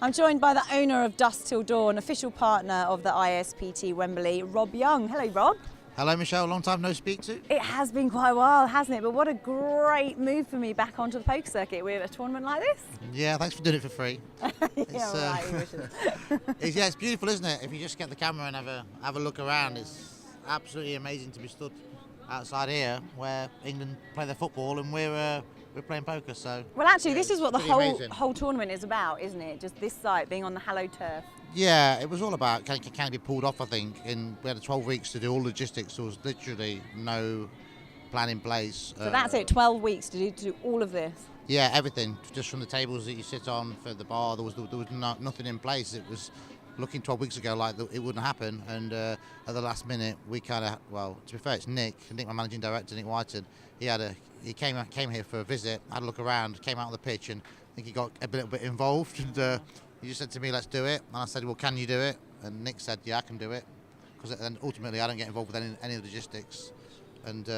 I'm joined by the owner of Dusk Till Dawn, official partner of the ISPT Wembley, Rob Young. Hello, Rob. Hello, Michelle. Long time no speak to. It has been quite a while, hasn't it? But what a great move for me back onto the poker circuit with a tournament like this. Yeah, thanks for doing it for free. It's It's beautiful, isn't it? If you just get the camera and have a look around, it's absolutely amazing to be stood outside here where England play their football and we're playing poker. So well, actually, this is what the pretty whole tournament is about, isn't it? Just this site being on the hallowed turf. yeah, it was all about can it be pulled off. I think, and we had 12 weeks to do all logistics. There was literally no plan in place. So that's it, 12 weeks to do all of this. Yeah, everything, just from the tables that you sit on for the bar. There was nothing in place. It was looking 12 weeks ago like it wouldn't happen, and at the last minute we kind of, well, to be fair, it's Nick, my managing director, Nick Whiten. He came here for a visit, had a look around, came out on the pitch, and I think he got a little bit involved, and he just said to me, let's do it. And I said, well, can you do it? And Nick said, yeah, I can do it, because then ultimately I don't get involved with any logistics, and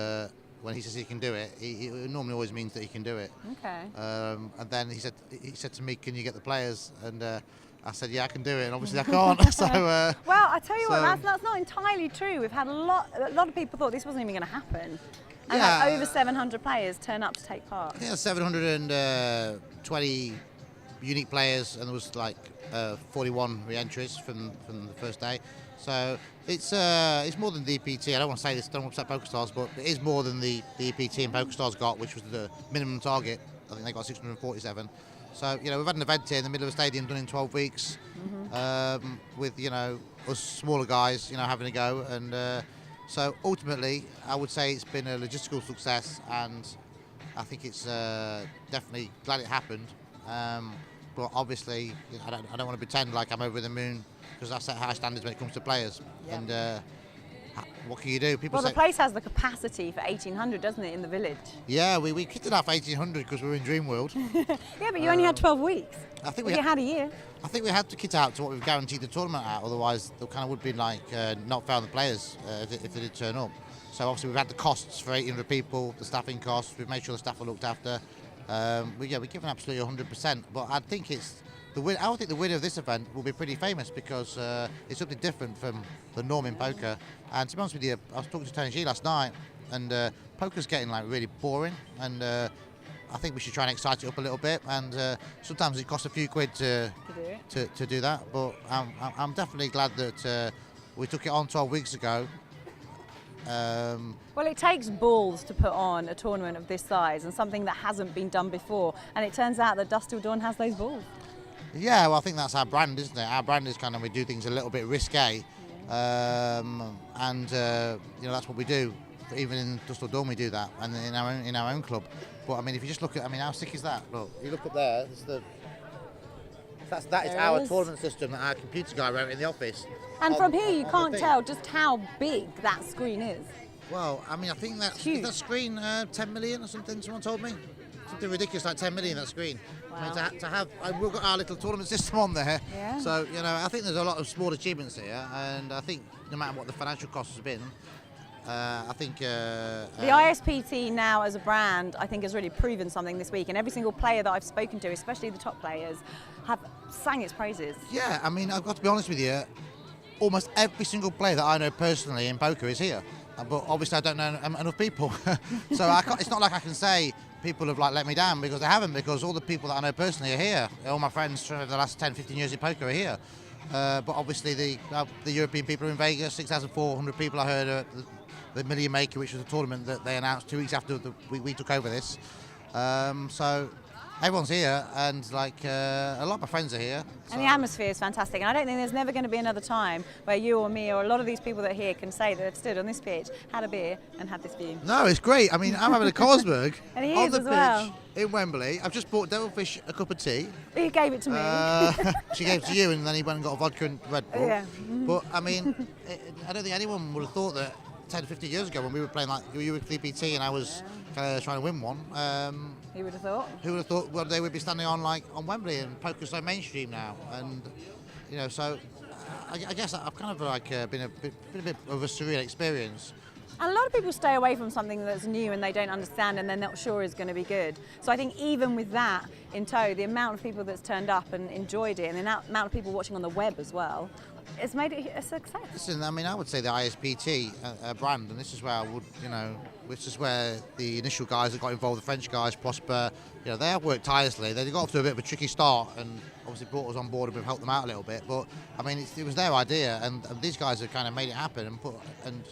when he says he can do it, it normally always means that he can do it. Okay. And then he said to me, can you get the players? And I said, yeah, I can do it, and obviously I can't. So well, I tell you what, that's not entirely true. We've had a lot of people thought this wasn't even going to happen, and yeah, over 700 players turn up to take part. Yeah, 720 unique players, and there was like 41 re-entries from the first day. So it's more than the EPT. I don't want to say this, don't upset PokerStars, but it is more than the EPT and PokerStars got, which was the minimum target. I think they got 647. So, we've had an event here in the middle of a stadium done in 12 weeks, with, us smaller guys, having a go. And so ultimately, I would say it's been a logistical success, and I think it's definitely glad it happened. But obviously, I don't want to pretend like I'm over the moon, because I set high standards when it comes to players. Yep. And what can you do? The place has the capacity for 1,800, doesn't it, in the village? Yeah, we kicked it off 1,800 because we were in Dreamworld. Yeah, but you only had 12 weeks. I think you had a year. I think we had to kit out to what we've guaranteed the tournament at, otherwise there kind of would be like not fair on the players if they did turn up. So obviously we've had the costs for 800 people, the staffing costs, we've made sure the staff are looked after. We've given absolutely 100%, but I think the winner of this event will be pretty famous, because it's something different from the norm in poker. And to be honest with you, I was talking to Tony G last night, and poker's getting like really boring, and I think we should try and excite it up a little bit. And sometimes it costs a few quid to do that, but I'm definitely glad that we took it on 12 weeks ago. Well, it takes balls to put on a tournament of this size, and something that hasn't been done before, and it turns out that Dusk Till Dawn has those balls. Yeah, well, I think that's our brand, isn't it? Our brand is kind of, we do things a little bit risque, and that's what we do. Even in Dusk Till Dawn we do that, and in our own club. But I mean, if you just look at, how sick is that? Look, you look up there. That is our tournament system that our computer guy wrote in the office. And from here you can't tell just how big that screen is. Well, I think is that screen 10 million or something, someone told me? Something ridiculous like 10 million, that screen. Wow. To have, we've got our little tournament system on there. Yeah. So, I think there's a lot of small achievements here, and I think no matter what the financial cost has been, I think the ISPT now as a brand, I think, has really proven something this week, and every single player that I've spoken to, especially the top players, have sang its praises. Yeah, I've got to be honest with you, almost every single player that I know personally in poker is here, but obviously I don't know enough people. So it's not like I can say people have let me down, because they haven't, because all the people that I know personally are here. All my friends for the last 10, 15 years in poker are here. But obviously the European people are in Vegas, 6,400 people I heard at the Million Maker, which was a tournament that they announced 2 weeks after we took over this. So everyone's here, and a lot of my friends are here. And the atmosphere is fantastic, and I don't think there's never going to be another time where you or me or a lot of these people that are here can say that they've stood on this pitch, had a beer and had this view. No, it's great. I'm having a Carlsberg and he on is the as pitch well. In Wembley. I've just bought Devilfish a cup of tea. He gave it to me. She gave it to you, and then he went and got a vodka and Red Bull. Yeah. But I don't think anyone would have thought that 10, 15 years ago, when we were playing you were with EPT and I was kind of trying to win one. Who would have thought? Who would have thought one day we'd be standing on Wembley, and poker's so mainstream now, and so I guess I've kind of been a bit of a surreal experience. And a lot of people stay away from something that's new and they don't understand and they're not sure is going to be good. So I think even with that in tow, the amount of people that's turned up and enjoyed it, and the amount of people watching on the web as well, it's made it a success. Listen, I mean, I would say the ISPT brand, and this is where I would, which is where the initial guys that got involved, the French guys, Prosper, they have worked tirelessly. They got off to a bit of a tricky start and obviously brought us on board and we've helped them out a little bit. But I mean, it was their idea, and these guys have kind of made it happen. And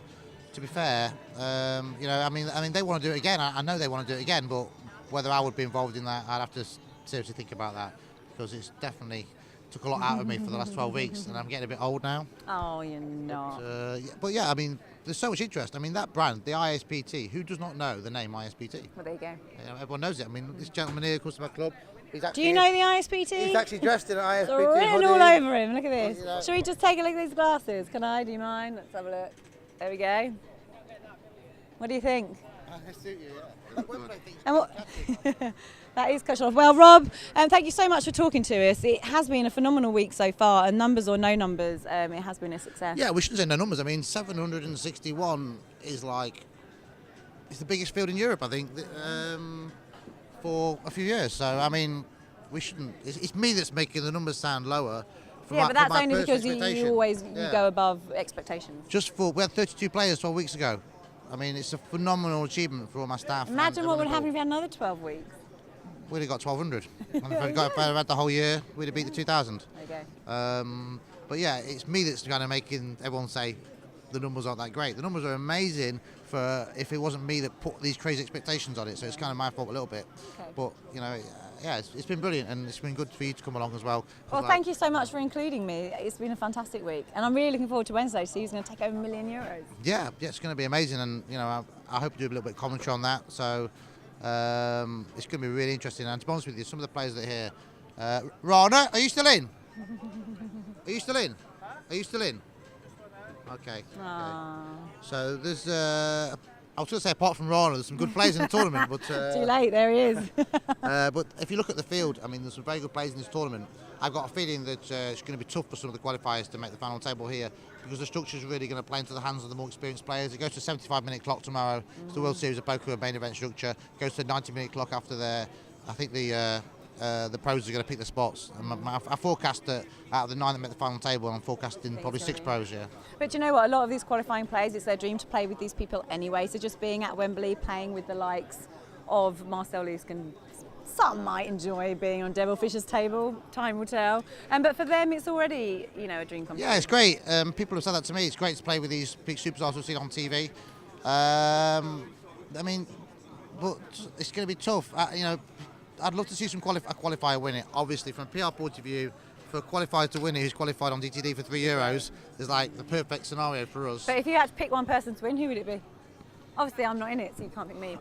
to be fair, I mean, they want to do it again. I know they want to do it again, but whether I would be involved in that, I'd have to seriously think about that, because it's definitely took a lot out of me for the last 12 weeks, and I'm getting a bit old now. Oh, you're not. But yeah, I mean, there's so much interest. I mean, that brand, the ISPT, who does not know the name ISPT? Well, there you go. Everyone knows it. I mean, this gentleman here, Customer Club, do you know the ISPT? He's actually dressed in an ISPT It's written hoodie. all over him. Look at this. You know. Shall we just take a look at these glasses? Can I? Do you mind? Let's have a look. There we go. What do you think? I suit you, yeah. And what? That is Coach Olaf. Well, Rob, thank you so much for talking to us. It has been a phenomenal week so far, and numbers or no numbers, it has been a success. Yeah, we shouldn't say no numbers. I mean, 761 is it's the biggest field in Europe, I think, for a few years. So, I mean, we shouldn't. It's me that's making the numbers sound lower. But that's only because you always go above expectations. We had 32 players 12 weeks ago. I mean, it's a phenomenal achievement for all my staff. Imagine what would happen if you had another 12 weeks. We'd have got 1,200. And if I'd had the whole year, we'd have beat the 2,000. There you go. But yeah, it's me that's kind of making everyone say the numbers aren't that great. The numbers are amazing if it wasn't me that put these crazy expectations on it. So it's kind of my fault a little bit. Okay. But, yeah, it's been brilliant, and it's been good for you to come along as well. Well, thank you so much for including me. It's been a fantastic week, and I'm really looking forward to Wednesday to see who's going to take over €1 million. Yeah, it's going to be amazing, and I hope to do a little bit of commentary on that. So it's going to be really interesting. And to be honest with you, some of the players that are here, Rana, are you still in? Are you still in? Are you still in? Okay. So there's. I was going to say, apart from Rana, there's some good players in the tournament, but too late. There he is. but if you look at the field, I mean, there's some very good players in this tournament. I've got a feeling that it's going to be tough for some of the qualifiers to make the final table here, because the structure is really going to play into the hands of the more experienced players. It goes to a 75-minute clock tomorrow. It's the World Series of Poker main event structure. It goes to a 90-minute clock after there. I think the pros are going to pick the spots. I forecast that out of the 9 that make the final table, I'm forecasting probably 6 pros, yeah. But you know what? A lot of these qualifying players, it's their dream to play with these people anyway. So just being at Wembley, playing with the likes of Marcel Luskin, some might enjoy being on Devil Fisher's table. Time will tell. But for them, it's already, a dream come true. Yeah, it's great. People have said that to me. It's great to play with these big superstars we've seen on TV. I mean, but it's going to be tough. I'd love to see a qualifier win it. Obviously, from a PR point of view, for a qualifier to win it who's qualified on DTD for €3 is like the perfect scenario for us. But if you had to pick one person to win, who would it be? Obviously, I'm not in it, so you can't pick me.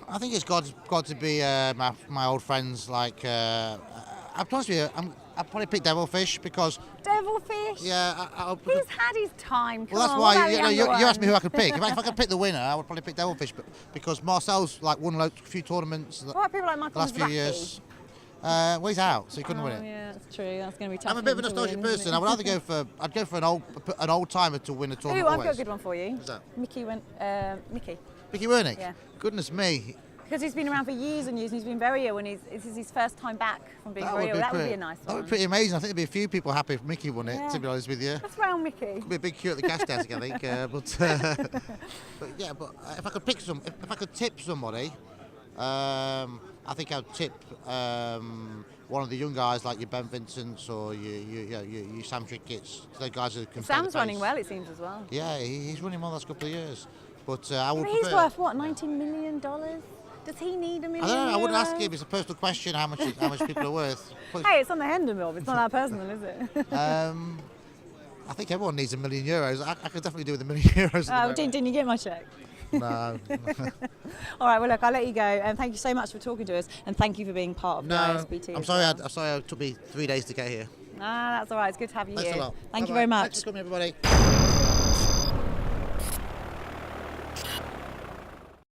I think it's got to be my old friends. Like, I'll be honest with you, I'd probably pick Devilfish because. Devilfish? Yeah, he's had his time. Well, that's why you asked me who I could pick. If I could pick the winner, I would probably pick Devilfish, but because Marcel's won a few tournaments what about people like Michael the last few years. Well, he's out, so he couldn't win it. Yeah, that's true. That's going to be tough. I'm a bit of a nostalgic person. I would either go for an old timer to win a tournament. I've got a good one for you. Who's that? Mickey Wernick? Yeah. Goodness me. Because he's been around for years and years, and he's been very ill, and this is his first time back from being very ill. That would be a nice one. That would be pretty amazing. I think there'd be a few people happy if Mickey won it, to be honest with you. What's around Mickey? Could be a big queue at the gas desk, I think. But if I could pick if I could tip somebody, I think I'd tip one of the young guys like your Ben Vincents or your Sam Trickett's. The guys who can. Sam's running well, it seems, as well. Yeah, he's running well the last couple of years. But I would. He's worth what, $19 million? Does he need $1 million? I don't know. I wouldn't ask him. It's a personal question. How much people are worth? Hey, it's on the Hendon Mob. It's not that personal, is it? I think everyone needs €1 million. I could definitely do with €1 million. Didn't you get my cheque? No. All right. Well, look, I'll let you go. And thank you so much for talking to us. And thank you for being part of the ISPT. I'm sorry. I'm sorry. It took me 3 days to get here. That's all right. It's good to have you Thanks here. a lot. Thank you very much. Thanks for coming, everybody.